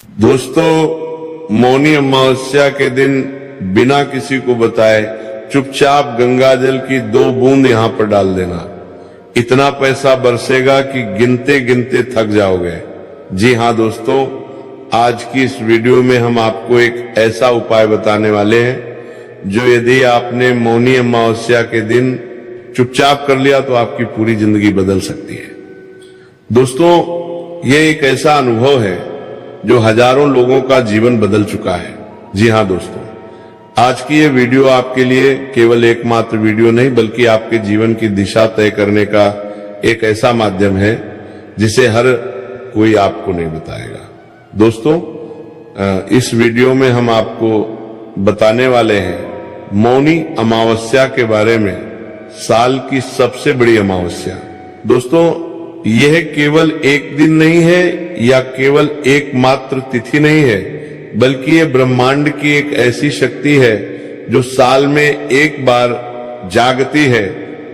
दोस्तों, मौनी अमावस्या के दिन बिना किसी को बताए चुपचाप गंगाजल की 2 बूंद यहां पर डाल देना। इतना पैसा बरसेगा कि गिनते गिनते थक जाओगे। जी हां दोस्तों, आज की इस वीडियो में हम आपको एक ऐसा उपाय बताने वाले हैं जो यदि आपने मौनी अमावस्या के दिन चुपचाप कर लिया तो आपकी पूरी जिंदगी बदल सकती है। दोस्तों, ये एक ऐसा अनुभव है जो हजारों लोगों का जीवन बदल चुका है। जी हां दोस्तों, आज की ये वीडियो आपके लिए केवल एकमात्र वीडियो नहीं बल्कि आपके जीवन की दिशा तय करने का एक ऐसा माध्यम है जिसे हर कोई आपको नहीं बताएगा। दोस्तों, इस वीडियो में हम आपको बताने वाले हैं मौनी अमावस्या के बारे में, साल की सबसे बड़ी अमावस्या। दोस्तों, यह केवल एक दिन नहीं है या केवल एकमात्र तिथि नहीं है, बल्कि यह ब्रह्मांड की एक ऐसी शक्ति है जो साल में एक बार जागती है।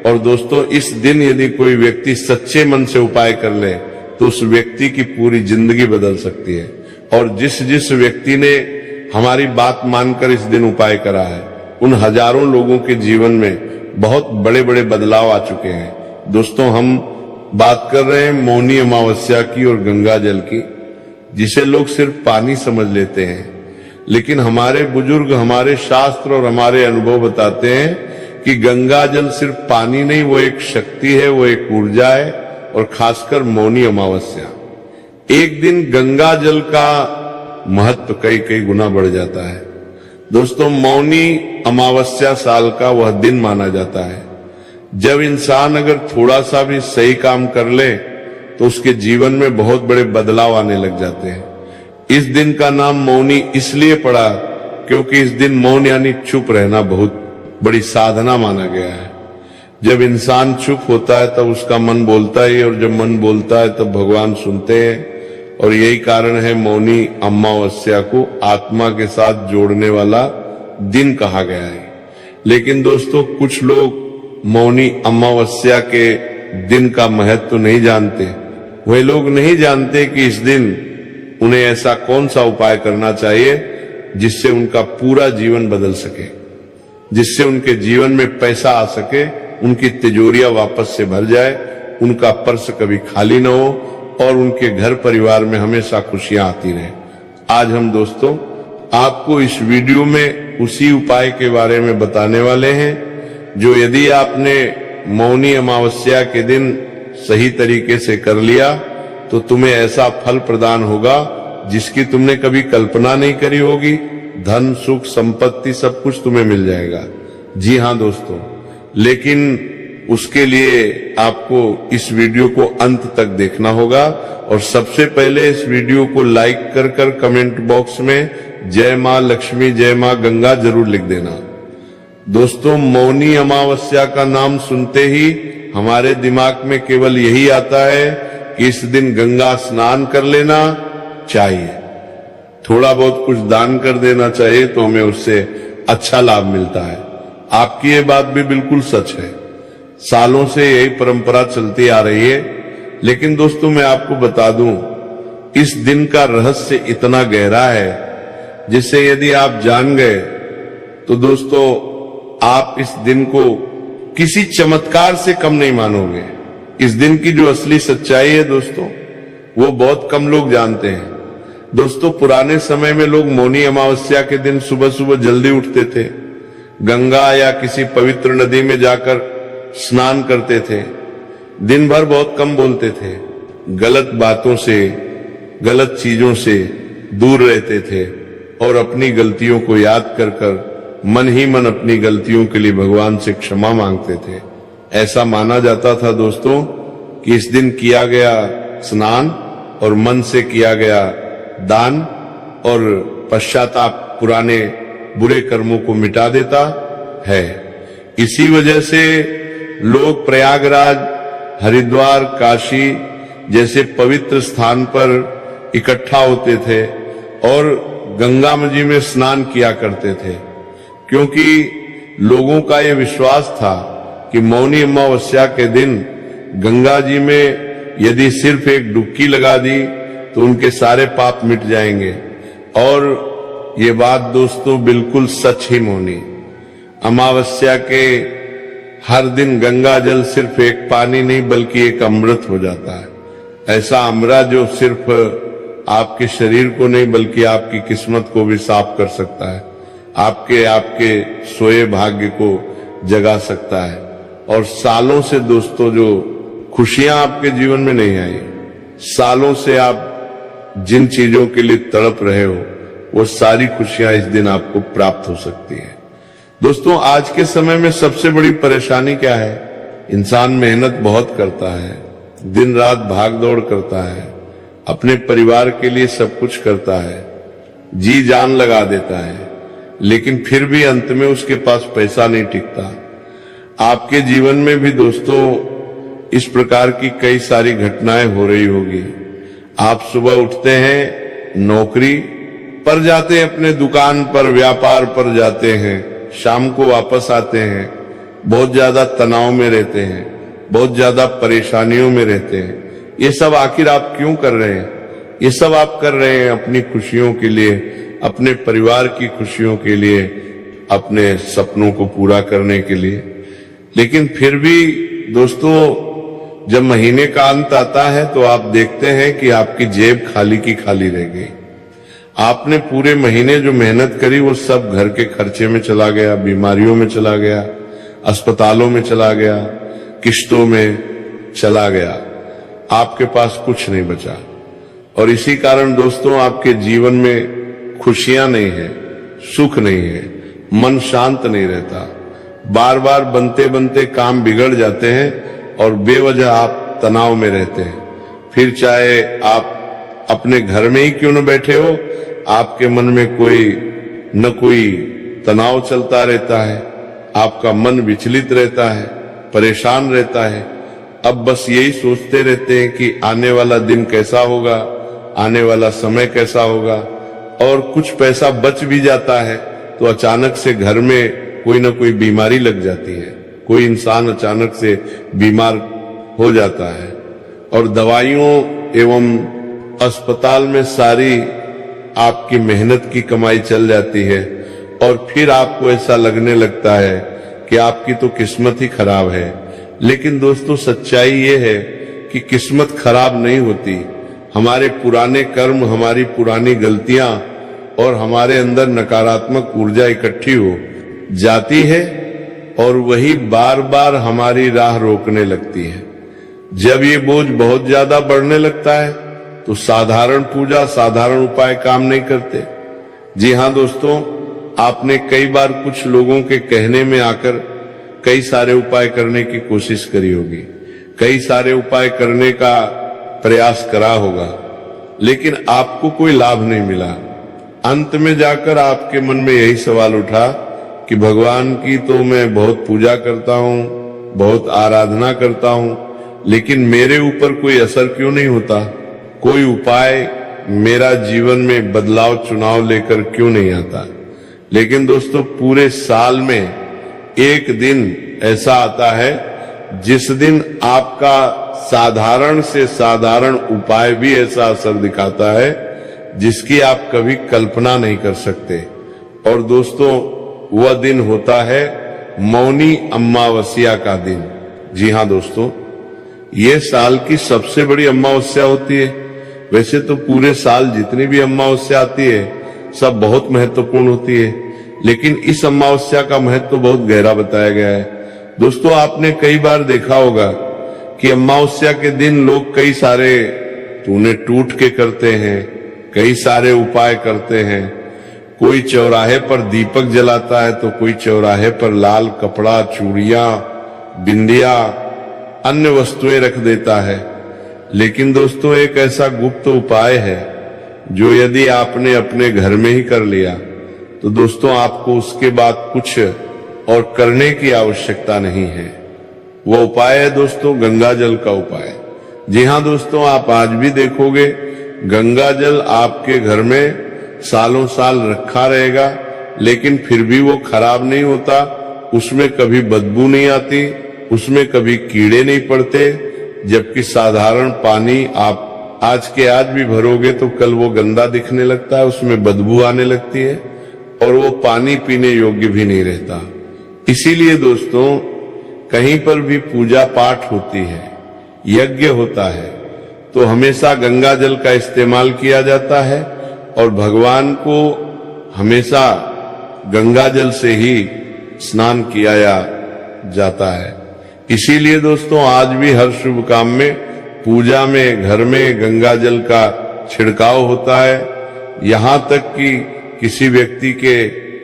और दोस्तों, इस दिन यदि कोई व्यक्ति सच्चे मन से उपाय कर ले तो उस व्यक्ति की पूरी जिंदगी बदल सकती है। और जिस व्यक्ति ने हमारी बात मानकर इस दिन उपाय करा है, उन हजारों लोगों के जीवन में बहुत बड़े बड़े बदलाव आ चुके हैं। दोस्तों, हम बात कर रहे हैं मौनी अमावस्या की और गंगा जल की, जिसे लोग सिर्फ पानी समझ लेते हैं। लेकिन हमारे बुजुर्ग, हमारे शास्त्र और हमारे अनुभव बताते हैं कि गंगा जल सिर्फ पानी नहीं, वो एक शक्ति है, वो एक ऊर्जा है। और खासकर मौनी अमावस्या, एक दिन गंगा जल का महत्व कई गुना बढ़ जाता है। दोस्तों, मौनी अमावस्या साल का वह दिन माना जाता है जब इंसान अगर थोड़ा सा भी सही काम कर ले तो उसके जीवन में बहुत बड़े बदलाव आने लग जाते हैं। इस दिन का नाम मौनी इसलिए पड़ा क्योंकि इस दिन मौन यानी चुप रहना बहुत बड़ी साधना माना गया है। जब इंसान चुप होता है तब उसका मन बोलता है, और जब मन बोलता है तब भगवान सुनते हैं। और यही कारण है मौनी अमावस्या को आत्मा के साथ जोड़ने वाला दिन कहा गया है। लेकिन दोस्तों, कुछ लोग मौनी अमावस्या के दिन का महत्व तो नहीं जानते। वे लोग नहीं जानते कि इस दिन उन्हें ऐसा कौन सा उपाय करना चाहिए जिससे उनका पूरा जीवन बदल सके, जिससे उनके जीवन में पैसा आ सके, उनकी तिजोरियां वापस से भर जाए, उनका पर्स कभी खाली न हो और उनके घर परिवार में हमेशा खुशियां आती रहे। आज हम दोस्तों आपको इस वीडियो में उसी उपाय के बारे में बताने वाले हैं जो यदि आपने मौनी अमावस्या के दिन सही तरीके से कर लिया तो तुम्हें ऐसा फल प्रदान होगा जिसकी तुमने कभी कल्पना नहीं करी होगी। धन, सुख, संपत्ति सब कुछ तुम्हें मिल जाएगा। जी हां दोस्तों, लेकिन उसके लिए आपको इस वीडियो को अंत तक देखना होगा। और सबसे पहले इस वीडियो को लाइक कर कमेंट बॉक्स में जय मां लक्ष्मी, जय मां गंगा जरूर लिख देना। दोस्तों, मौनी अमावस्या का नाम सुनते ही हमारे दिमाग में केवल यही आता है कि इस दिन गंगा स्नान कर लेना चाहिए, थोड़ा बहुत कुछ दान कर देना चाहिए तो हमें उससे अच्छा लाभ मिलता है। आपकी ये बात भी बिल्कुल सच है, सालों से यही परंपरा चलती आ रही है। लेकिन दोस्तों, मैं आपको बता दूं, इस दिन का रहस्य इतना गहरा है जिसे यदि आप जान गए तो दोस्तों आप इस दिन को किसी चमत्कार से कम नहीं मानोगे। इस दिन की जो असली सच्चाई है दोस्तों, वो बहुत कम लोग जानते हैं। दोस्तों, पुराने समय में लोग मौनी अमावस्या के दिन सुबह सुबह जल्दी उठते थे, गंगा या किसी पवित्र नदी में जाकर स्नान करते थे, दिन भर बहुत कम बोलते थे, गलत बातों से, गलत चीजों से दूर रहते थे और अपनी गलतियों को याद कर मन ही मन अपनी गलतियों के लिए भगवान से क्षमा मांगते थे। ऐसा माना जाता था दोस्तों कि इस दिन किया गया स्नान और मन से किया गया दान और पश्चाताप पुराने बुरे कर्मों को मिटा देता है। इसी वजह से लोग प्रयागराज, हरिद्वार, काशी जैसे पवित्र स्थान पर इकट्ठा होते थे और गंगा जी में स्नान किया करते थे, क्योंकि लोगों का यह विश्वास था कि मौनी अमावस्या के दिन गंगा जी में यदि सिर्फ एक डुबकी लगा दी तो उनके सारे पाप मिट जाएंगे। और ये बात दोस्तों बिल्कुल सच ही होनी। अमावस्या के हर दिन गंगा जल सिर्फ एक पानी नहीं बल्कि एक अमृत हो जाता है। ऐसा अमृत जो सिर्फ आपके शरीर को नहीं बल्कि आपकी किस्मत को भी साफ कर सकता है, आपके सोए भाग्य को जगा सकता है। और सालों से दोस्तों जो खुशियां आपके जीवन में नहीं आई, सालों से आप जिन चीजों के लिए तड़प रहे हो, वो सारी खुशियां इस दिन आपको प्राप्त हो सकती है। दोस्तों आज के समय में सबसे बड़ी परेशानी क्या है? इंसान मेहनत बहुत करता है, दिन रात भाग दौड़ करता है, अपने परिवार के लिए सब कुछ करता है, जी जान लगा देता है, लेकिन फिर भी अंत में उसके पास पैसा नहीं टिकता। आपके जीवन में भी दोस्तों इस प्रकार की कई सारी घटनाएं हो रही होगी। आप सुबह उठते हैं, नौकरी पर जाते हैं, अपने दुकान पर व्यापार पर जाते हैं, शाम को वापस आते हैं, बहुत ज्यादा तनाव में रहते हैं, बहुत ज्यादा परेशानियों में रहते हैं। ये सब आखिर आप क्यों कर रहे हैं? ये सब आप कर रहे हैं अपनी खुशियों के लिए, अपने परिवार की खुशियों के लिए, अपने सपनों को पूरा करने के लिए। लेकिन फिर भी दोस्तों जब महीने का अंत आता है तो आप देखते हैं कि आपकी जेब खाली की खाली रह गई। आपने पूरे महीने जो मेहनत करी वो सब घर के खर्चे में चला गया, बीमारियों में चला गया, अस्पतालों में चला गया, किश्तों में चला गया, आपके पास कुछ नहीं बचा। और इसी कारण दोस्तों आपके जीवन में खुशियां नहीं है, सुख नहीं है, मन शांत नहीं रहता। बार बार बनते बनते काम बिगड़ जाते हैं और बेवजह आप तनाव में रहते हैं। फिर चाहे आप अपने घर में ही क्यों न बैठे हो, आपके मन में कोई न कोई तनाव चलता रहता है, आपका मन विचलित रहता है, परेशान रहता है। अब बस यही सोचते रहते हैं कि आने वाला दिन कैसा होगा, आने वाला समय कैसा होगा। और कुछ पैसा बच भी जाता है तो अचानक से घर में कोई ना कोई बीमारी लग जाती है, कोई इंसान अचानक से बीमार हो जाता है और दवाइयों एवं अस्पताल में सारी आपकी मेहनत की कमाई चल जाती है। और फिर आपको ऐसा लगने लगता है कि आपकी तो किस्मत ही खराब है। लेकिन दोस्तों सच्चाई ये है कि किस्मत खराब नहीं होती। हमारे पुराने कर्म, हमारी पुरानी गलतियां और हमारे अंदर नकारात्मक ऊर्जा इकट्ठी हो जाती है और वही बार बार हमारी राह रोकने लगती है। जब ये बोझ बहुत ज्यादा बढ़ने लगता है तो साधारण पूजा, साधारण उपाय काम नहीं करते। जी हाँ दोस्तों, आपने कई बार कुछ लोगों के कहने में आकर कई सारे उपाय करने की कोशिश करी होगी, कई सारे उपाय करने का प्रयास करा होगा, लेकिन आपको कोई लाभ नहीं मिला। अंत में जाकर आपके मन में यही सवाल उठा कि भगवान की तो मैं बहुत पूजा करता हूँ, बहुत आराधना करता हूँ, लेकिन मेरे ऊपर कोई असर क्यों नहीं होता? कोई उपाय मेरा जीवन में बदलाव, चुनाव लेकर क्यों नहीं आता? लेकिन दोस्तों पूरे साल में एक दिन ऐसा आता है जिस दिन आपका साधारण से साधारण उपाय भी ऐसा असर दिखाता है जिसकी आप कभी कल्पना नहीं कर सकते। और दोस्तों वह दिन होता है मौनी अमावस्या का दिन। जी हाँ दोस्तों, ये साल की सबसे बड़ी अमावस्या होती है। वैसे तो पूरे साल जितनी भी अमावस्या आती है सब बहुत महत्वपूर्ण होती है, लेकिन इस अमावस्या का महत्व तो बहुत गहरा बताया गया है। दोस्तों आपने कई बार देखा होगा कि अमावस्या के दिन लोग कई सारे टूने टूट के करते हैं, कई सारे उपाय करते हैं। कोई चौराहे पर दीपक जलाता है तो कोई चौराहे पर लाल कपड़ा, चूड़ियां, बिंदिया, अन्य वस्तुएं रख देता है। लेकिन दोस्तों एक ऐसा गुप्त उपाय है जो यदि आपने अपने घर में ही कर लिया तो दोस्तों आपको उसके बाद कुछ और करने की आवश्यकता नहीं है। वो उपाय है दोस्तों गंगा जल का उपाय। जी हाँ दोस्तों, आप आज भी देखोगे गंगा जल आपके घर में सालों साल रखा रहेगा, लेकिन फिर भी वो खराब नहीं होता, उसमें कभी बदबू नहीं आती, उसमें कभी कीड़े नहीं पड़ते। जबकि साधारण पानी आप आज के आज भी भरोगे तो कल वो गंदा दिखने लगता है, उसमें बदबू आने लगती है और वो पानी पीने योग्य भी नहीं रहता। इसीलिए दोस्तों, कहीं पर भी पूजा पाठ होती है, यज्ञ होता है, तो हमेशा गंगा जल का इस्तेमाल किया जाता है और भगवान को हमेशा गंगा जल से ही स्नान किया जाता है। इसीलिए दोस्तों, आज भी हर शुभ काम में, पूजा में, घर में गंगा जल का छिड़काव होता है। यहां तक कि किसी व्यक्ति के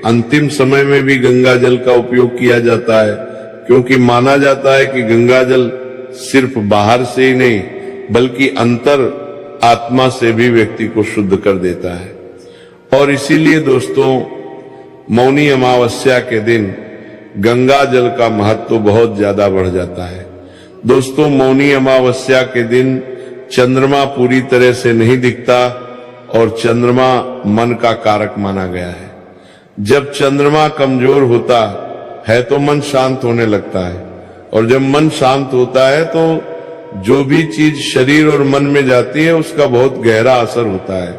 अंतिम समय में भी गंगा जल का उपयोग किया जाता है, क्योंकि माना जाता है कि गंगा जल सिर्फ बाहर से ही नहीं बल्कि अंतर आत्मा से भी व्यक्ति को शुद्ध कर देता है। और इसीलिए दोस्तों, मौनी अमावस्या के दिन गंगा जल का महत्व बहुत ज्यादा बढ़ जाता है। दोस्तों, मौनी अमावस्या के दिन चंद्रमा पूरी तरह से नहीं दिखता और चंद्रमा मन का कारक माना गया है। जब चंद्रमा कमजोर होता है तो मन शांत होने लगता है, और जब मन शांत होता है तो जो भी चीज शरीर और मन में जाती है उसका बहुत गहरा असर होता है।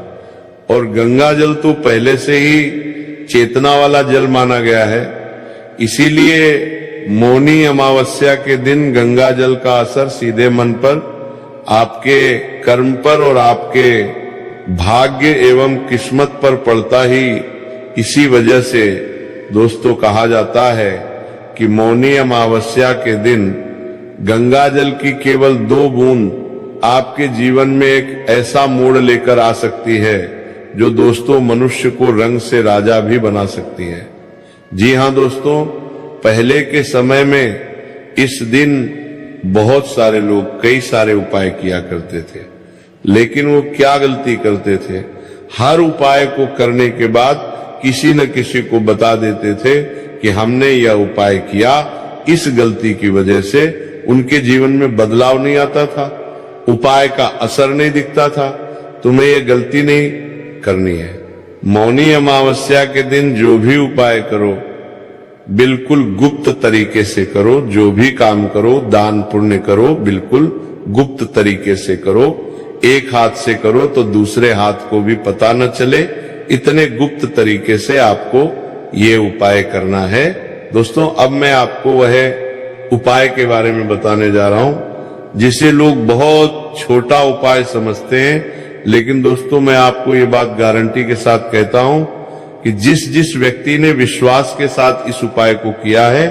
और गंगा जल तो पहले से ही चेतना वाला जल माना गया है। इसीलिए मौनी अमावस्या के दिन गंगा जल का असर सीधे मन पर, आपके कर्म पर और आपके भाग्य एवं किस्मत पर पड़ता ही। इसी वजह से दोस्तों कहा जाता है कि मौनी अमावस्या के दिन गंगा जल की केवल 2 बूंद आपके जीवन में एक ऐसा मोड़ लेकर आ सकती है जो दोस्तों मनुष्य को रंग से राजा भी बना सकती है। जी हां दोस्तों, पहले के समय में इस दिन बहुत सारे लोग कई सारे उपाय किया करते थे, लेकिन वो क्या गलती करते थे, हर उपाय को करने के बाद किसी न किसी को बता देते थे कि हमने यह उपाय किया, इस गलती की वजह से उनके जीवन में बदलाव नहीं आता था, उपाय का असर नहीं दिखता था। तुम्हें यह गलती नहीं करनी है। मौनी अमावस्या के दिन जो भी उपाय करो बिल्कुल गुप्त तरीके से करो। जो भी काम करो, दान पुण्य करो, बिल्कुल गुप्त तरीके से करो। एक हाथ से करो तो दूसरे हाथ को भी पता न चले, इतने गुप्त तरीके से आपको ये उपाय करना है। दोस्तों, अब मैं आपको वह उपाय के बारे में बताने जा रहा हूं जिसे लोग बहुत छोटा उपाय समझते हैं, लेकिन दोस्तों मैं आपको ये बात गारंटी के साथ कहता हूं कि जिस जिस व्यक्ति ने विश्वास के साथ इस उपाय को किया है,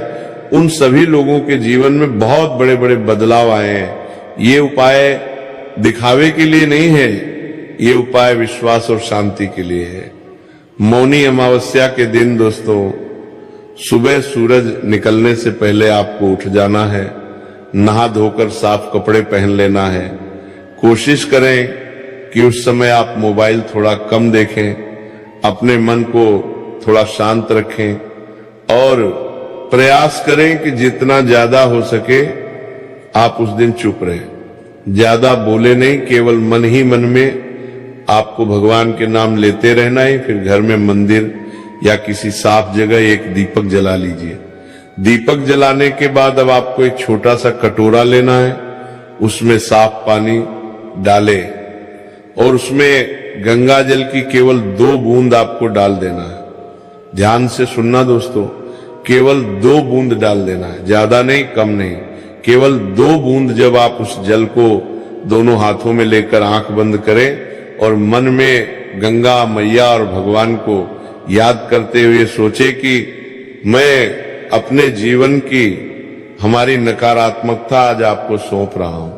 उन सभी लोगों के जीवन में बहुत बड़े बड़े बदलाव आए हैं। ये उपाय दिखावे के लिए नहीं है, ये उपाय विश्वास और शांति के लिए है। मौनी अमावस्या के दिन दोस्तों, सुबह सूरज निकलने से पहले आपको उठ जाना है, नहा धोकर साफ कपड़े पहन लेना है। कोशिश करें कि उस समय आप मोबाइल थोड़ा कम देखें, अपने मन को थोड़ा शांत रखें और प्रयास करें कि जितना ज्यादा हो सके आप उस दिन चुप रहें। ज्यादा बोले नहीं, केवल मन ही मन में आपको भगवान के नाम लेते रहना है। फिर घर में मंदिर या किसी साफ जगह एक दीपक जला लीजिए। दीपक जलाने के बाद अब आपको एक छोटा सा कटोरा लेना है, उसमें साफ पानी डाले और उसमें गंगा जल की केवल 2 बूंद आपको डाल देना है। ध्यान से सुनना दोस्तों, केवल 2 बूंद डाल देना है, ज्यादा नहीं, कम नहीं, केवल 2 बूंद। जब आप उस जल को दोनों हाथों में लेकर आंख बंद करें और मन में गंगा मैया और भगवान को याद करते हुए सोचे कि मैं अपने जीवन की हमारी नकारात्मकता आज आपको सौंप रहा हूं,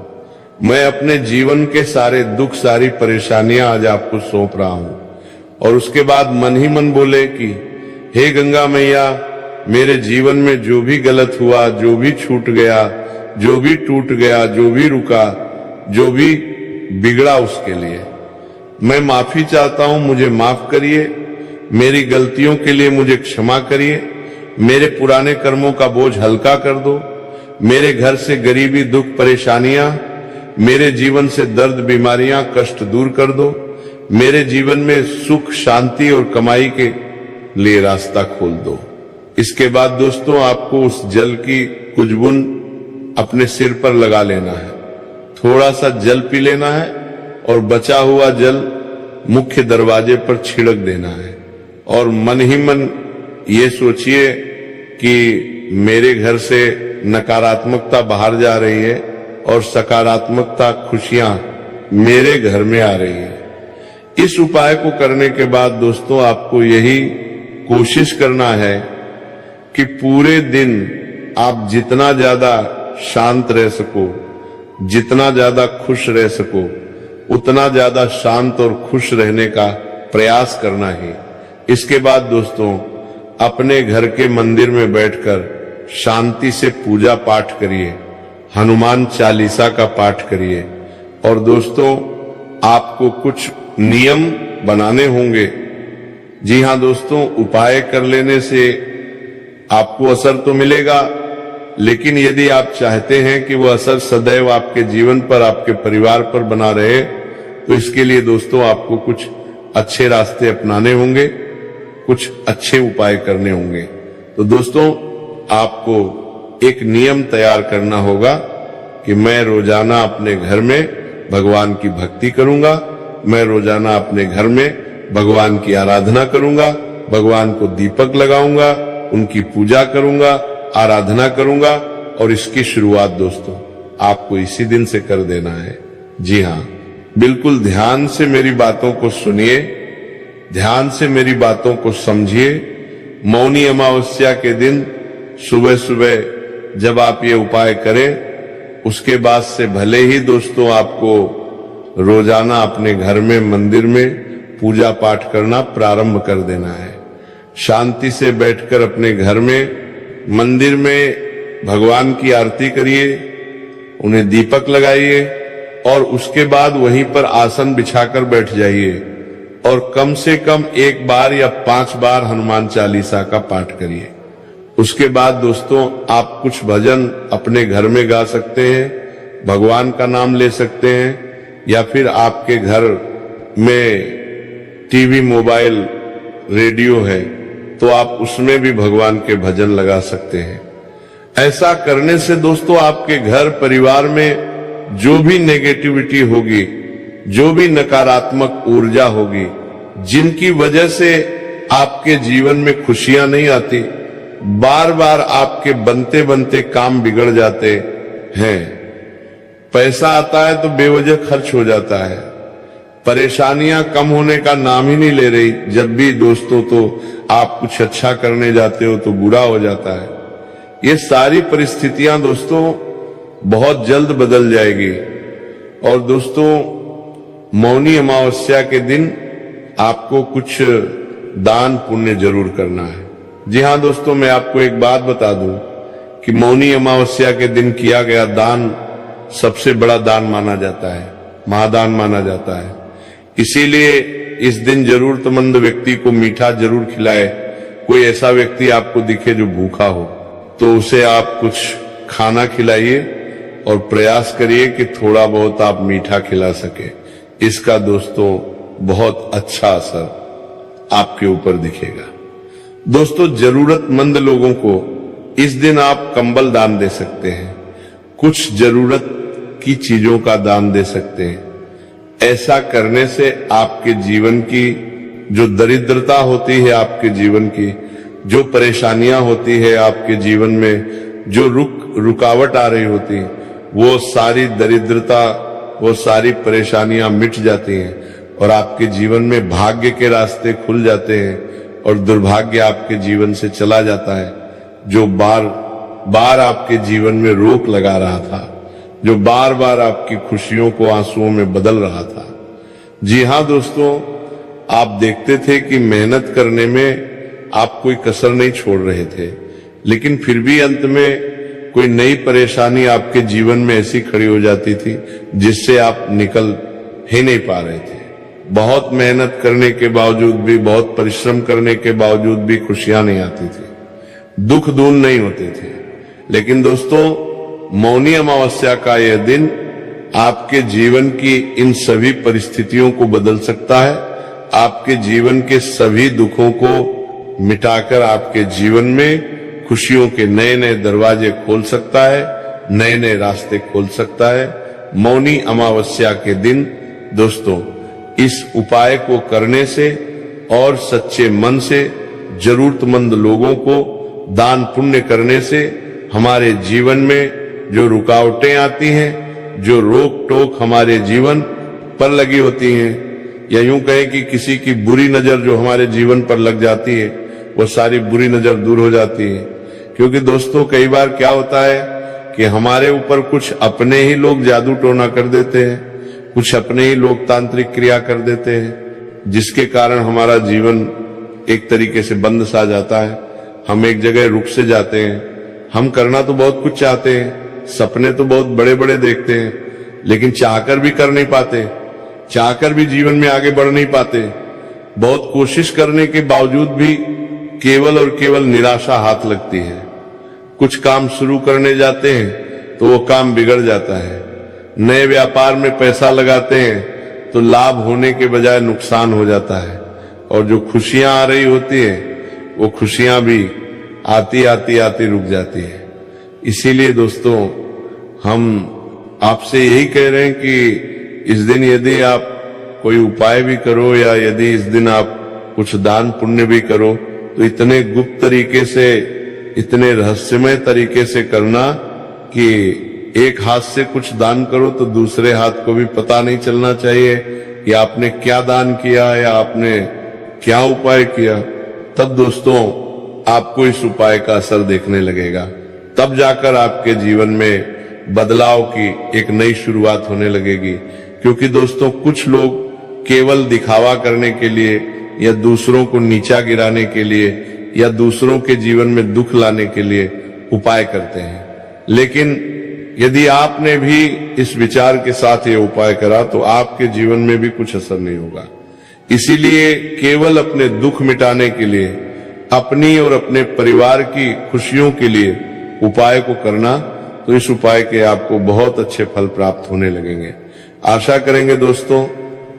मैं अपने जीवन के सारे दुख, सारी परेशानियां आज आपको सौंप रहा हूं। और उसके बाद मन ही मन बोले कि हे गंगा मैया, मेरे जीवन में जो भी गलत हुआ, जो भी छूट गया, जो भी टूट गया, जो भी रुका, जो भी बिगड़ा, उसके लिए मैं माफी चाहता हूं। मुझे माफ करिए, मेरी गलतियों के लिए मुझे क्षमा करिए, मेरे पुराने कर्मों का बोझ हल्का कर दो, मेरे घर से गरीबी, दुख, परेशानियां, मेरे जीवन से दर्द, बीमारियां, कष्ट दूर कर दो, मेरे जीवन में सुख, शांति और कमाई के लिए रास्ता खोल दो। इसके बाद दोस्तों आपको उस जल की कुछ बूंद अपने सिर पर लगा लेना है, थोड़ा सा जल पी लेना है और बचा हुआ जल मुख्य दरवाजे पर छिड़क देना है। और मन ही मन ये सोचिए कि मेरे घर से नकारात्मकता बाहर जा रही है और सकारात्मकता, खुशियां मेरे घर में आ रही है। इस उपाय को करने के बाद दोस्तों आपको यही कोशिश करना है कि पूरे दिन आप जितना ज्यादा शांत रह सको, जितना ज्यादा खुश रह सको, उतना ज्यादा शांत और खुश रहने का प्रयास करना है। इसके बाद दोस्तों अपने घर के मंदिर में बैठकर शांति से पूजा पाठ करिए, हनुमान चालीसा का पाठ करिए। और दोस्तों आपको कुछ नियम बनाने होंगे। जी हां दोस्तों, उपाय कर लेने से आपको असर तो मिलेगा, लेकिन यदि आप चाहते हैं कि वह असर सदैव आपके जीवन पर, आपके परिवार पर बना रहे, तो इसके लिए दोस्तों आपको कुछ अच्छे रास्ते अपनाने होंगे, कुछ अच्छे उपाय करने होंगे। तो दोस्तों आपको एक नियम तैयार करना होगा कि मैं रोजाना अपने घर में भगवान की भक्ति करूंगा, मैं रोजाना अपने घर में भगवान की आराधना करूंगा, भगवान को दीपक लगाऊंगा, उनकी पूजा करूंगा, आराधना करूंगा। और इसकी शुरुआत दोस्तों आपको इसी दिन से कर देना है। जी हां, बिल्कुल ध्यान से मेरी बातों को सुनिए, ध्यान से मेरी बातों को समझिए। मौनी अमावस्या के दिन सुबह सुबह जब आप ये उपाय करें, उसके बाद से भले ही दोस्तों आपको रोजाना अपने घर में, मंदिर में पूजा पाठ करना प्रारंभ कर देना है। शांति से बैठकर अपने घर में, मंदिर में भगवान की आरती करिए, उन्हें दीपक लगाइए और उसके बाद वहीं पर आसन बिछाकर बैठ जाइए और कम से कम 1 बार या 5 बार हनुमान चालीसा का पाठ करिए। उसके बाद दोस्तों आप कुछ भजन अपने घर में गा सकते हैं, भगवान का नाम ले सकते हैं, या फिर आपके घर में टीवी, मोबाइल, रेडियो है तो आप उसमें भी भगवान के भजन लगा सकते हैं। ऐसा करने से दोस्तों आपके घर परिवार में जो भी नेगेटिविटी होगी, जो भी नकारात्मक ऊर्जा होगी, जिनकी वजह से आपके जीवन में खुशियां नहीं आती, बार बार आपके बनते बनते काम बिगड़ जाते हैं, पैसा आता है तो बेवजह खर्च हो जाता है, परेशानियां कम होने का नाम ही नहीं ले रही, जब भी दोस्तों तो आप कुछ अच्छा करने जाते हो तो बुरा हो जाता है। ये सारी परिस्थितियां दोस्तों बहुत जल्द बदल जाएगी। और दोस्तों मौनी अमावस्या के दिन आपको कुछ दान पुण्य जरूर करना है। जी हां दोस्तों, मैं आपको एक बात बता दूं कि मौनी अमावस्या के दिन किया गया दान सबसे बड़ा दान माना जाता है, महादान माना जाता है। इसीलिए इस दिन जरूरतमंद व्यक्ति को मीठा जरूर खिलाए। कोई ऐसा व्यक्ति आपको दिखे जो भूखा हो तो उसे आप कुछ खाना खिलाइए और प्रयास करिए कि थोड़ा बहुत आप मीठा खिला सके। इसका दोस्तों बहुत अच्छा असर आपके ऊपर दिखेगा। दोस्तों जरूरतमंद लोगों को इस दिन आप कंबल दान दे सकते हैं, कुछ जरूरत की चीजों का दान दे सकते हैं। ऐसा करने से आपके जीवन की जो दरिद्रता होती है, आपके जीवन की जो परेशानियां होती है, आपके जीवन में जो रुकावट आ रही होती है, वो सारी दरिद्रता, वो सारी परेशानियां मिट जाती हैं और आपके जीवन में भाग्य के रास्ते खुल जाते हैं और दुर्भाग्य आपके जीवन से चला जाता है, जो बार बार आपके जीवन में रोक लगा रहा था, जो बार बार आपकी खुशियों को आंसुओं में बदल रहा था। जी हां दोस्तों, आप देखते थे कि मेहनत करने में आप कोई कसर नहीं छोड़ रहे थे, लेकिन फिर भी अंत में कोई नई परेशानी आपके जीवन में ऐसी खड़ी हो जाती थी जिससे आप निकल ही नहीं पा रहे थे। बहुत मेहनत करने के बावजूद भी, बहुत परिश्रम करने के बावजूद भी खुशियां नहीं आती थी, दुख दूर नहीं होते थे। लेकिन दोस्तों मौनी अमावस्या का यह दिन आपके जीवन की इन सभी परिस्थितियों को बदल सकता है, आपके जीवन के सभी दुखों को मिटाकर आपके जीवन में खुशियों के नए नए दरवाजे खोल सकता है, नए नए रास्ते खोल सकता है। मौनी अमावस्या के दिन दोस्तों, इस उपाय को करने से और सच्चे मन से जरूरतमंद लोगों को दान पुण्य करने से हमारे जीवन में जो रुकावटें आती हैं, जो रोक टोक हमारे जीवन पर लगी होती हैं, या यूं कहें कि किसी की बुरी नजर जो हमारे जीवन पर लग जाती है, वो सारी बुरी नजर दूर हो जाती है। क्योंकि दोस्तों, कई बार क्या होता है कि हमारे ऊपर कुछ अपने ही लोग जादू टोना कर देते हैं, कुछ अपने ही लोग तांत्रिक क्रिया कर देते हैं, जिसके कारण हमारा जीवन एक तरीके से बंद सा जाता है। हम एक जगह रुक से जाते हैं। हम करना तो बहुत कुछ चाहते हैं, सपने तो बहुत बड़े बड़े देखते हैं, लेकिन चाहकर भी कर नहीं पाते, चाहकर भी जीवन में आगे बढ़ नहीं पाते। बहुत कोशिश करने के बावजूद भी केवल और केवल निराशा हाथ लगती है। कुछ काम शुरू करने जाते हैं तो वो काम बिगड़ जाता है। नए व्यापार में पैसा लगाते हैं तो लाभ होने के बजाय नुकसान हो जाता है, और जो खुशियां आ रही होती हैं वो खुशियां भी आती आती आती रुक जाती है। इसीलिए दोस्तों, हम आपसे यही कह रहे हैं कि इस दिन यदि आप कोई उपाय भी करो, या यदि इस दिन आप कुछ दान पुण्य भी करो, तो इतने गुप्त तरीके से, इतने रहस्यमय तरीके से करना कि एक हाथ से कुछ दान करो तो दूसरे हाथ को भी पता नहीं चलना चाहिए कि आपने क्या दान किया या आपने क्या उपाय किया। तब दोस्तों, आपको इस उपाय का असर देखने लगेगा। तब जाकर आपके जीवन में बदलाव की एक नई शुरुआत होने लगेगी। क्योंकि दोस्तों, कुछ लोग केवल दिखावा करने के लिए, या दूसरों को नीचा गिराने के लिए, या दूसरों के जीवन में दुख लाने के लिए उपाय करते हैं। लेकिन यदि आपने भी इस विचार के साथ ये उपाय करा तो आपके जीवन में भी कुछ असर नहीं होगा। इसीलिए केवल अपने दुख मिटाने के लिए, अपनी और अपने परिवार की खुशियों के लिए उपाय को करना, तो इस उपाय के आपको बहुत अच्छे फल प्राप्त होने लगेंगे। आशा करेंगे दोस्तों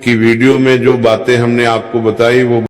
कि वीडियो में जो बातें हमने आपको बताई वो